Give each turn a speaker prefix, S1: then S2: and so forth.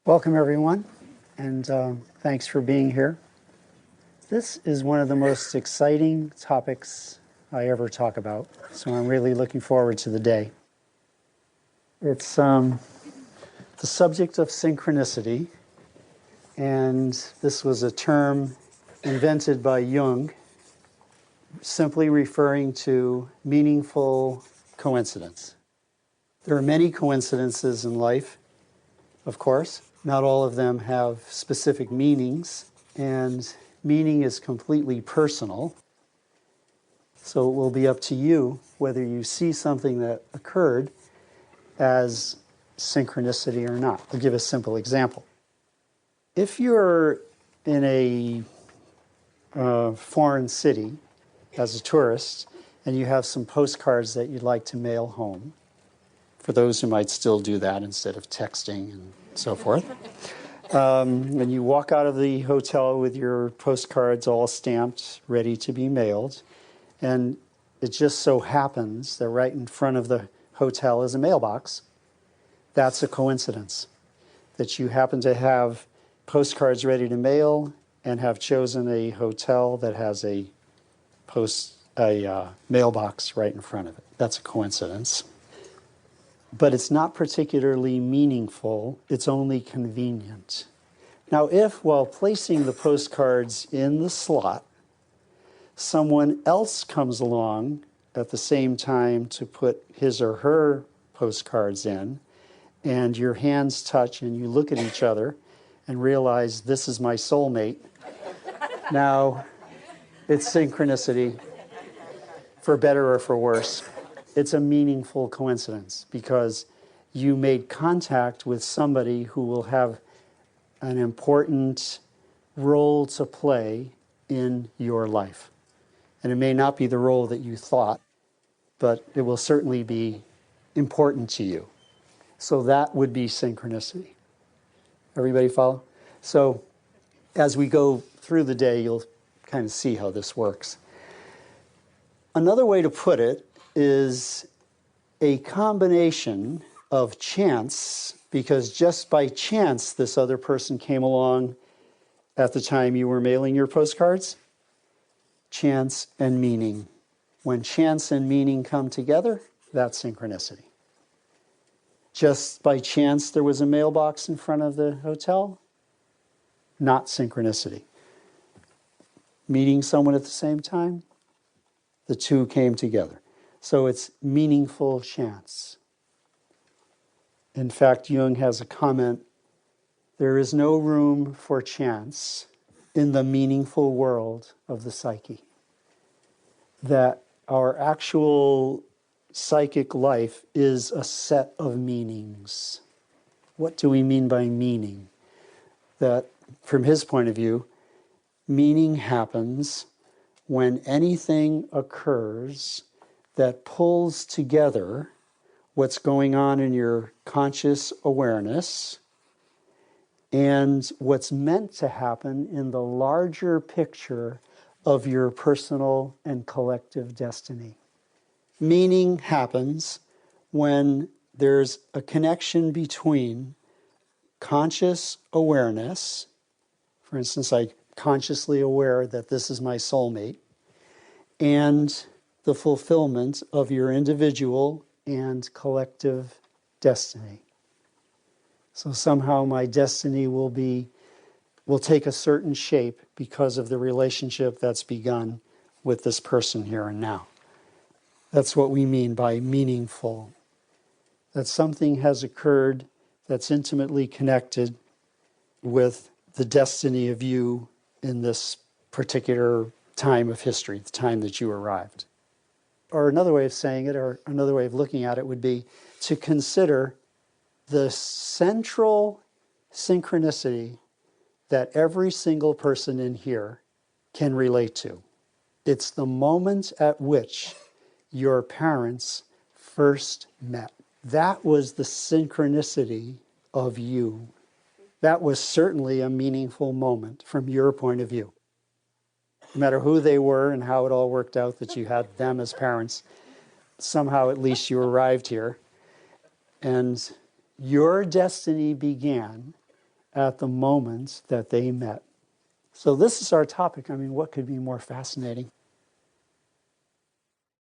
S1: Welcome, everyone, and thanks for being here. This is one of the most exciting topics I ever talk about, so I'm really looking forward to the day. It's the subject of synchronicity, and this was a term invented by Jung, simply referring to meaningful coincidence. There are many coincidences in life, of course. Not all of them have specific meanings, and meaning is completely personal. So it will be up to you whether you see something that occurred as synchronicity or not. I'll give a simple example. If you're in a foreign city as a tourist and you have some postcards that you'd like to mail home, for those who might still do that instead of texting and so forth. When you walk out of the hotel with your postcards all stamped, ready to be mailed, and it just so happens that right in front of the hotel is a mailbox, that's a coincidence. That you happen to have postcards ready to mail and have chosen a hotel that has a mailbox right in front of it. That's a coincidence. But it's not particularly meaningful, it's only convenient. Now, if while placing the postcards in the slot, someone else comes along at the same time to put his or her postcards in, and your hands touch and you look at each other and realize this is my soulmate, now it's synchronicity, for better or for worse. It's a meaningful coincidence because you made contact with somebody who will have an important role to play in your life. And it may not be the role that you thought, but it will certainly be important to you. So that would be synchronicity. Everybody follow? So as we go through the day, you'll kind of see how this works. Another way to put it is a combination of chance, because just by chance this other person came along at the time you were mailing your postcards. Chance and meaning. When chance and meaning come together, that's synchronicity. Just by chance there was a mailbox in front of the hotel, not synchronicity. Meeting someone at the same time, the two came together. So it's meaningful chance. In fact, Jung has a comment, there is no room for chance in the meaningful world of the psyche. That our actual psychic life is a set of meanings. What do we mean by meaning? That, from his point of view, meaning happens when anything occurs that pulls together what's going on in your conscious awareness and what's meant to happen in the larger picture of your personal and collective destiny. Meaning happens when there's a connection between conscious awareness, for instance, I'm consciously aware that this is my soulmate, and the fulfillment of your individual and collective destiny. So somehow my destiny will take a certain shape because of the relationship that's begun with this person here and now. That's what we mean by meaningful. That something has occurred that's intimately connected with the destiny of you in this particular time of history, the time that you arrived. Or another way of saying it, or another way of looking at it, would be to consider the central synchronicity that every single person in here can relate to. It's the moment at which your parents first met. That was the synchronicity of you. That was certainly a meaningful moment from your point of view. No matter who they were and how it all worked out that you had them as parents, somehow at least you arrived here. And your destiny began at the moment that they met. So this is our topic. I mean, what could be more fascinating?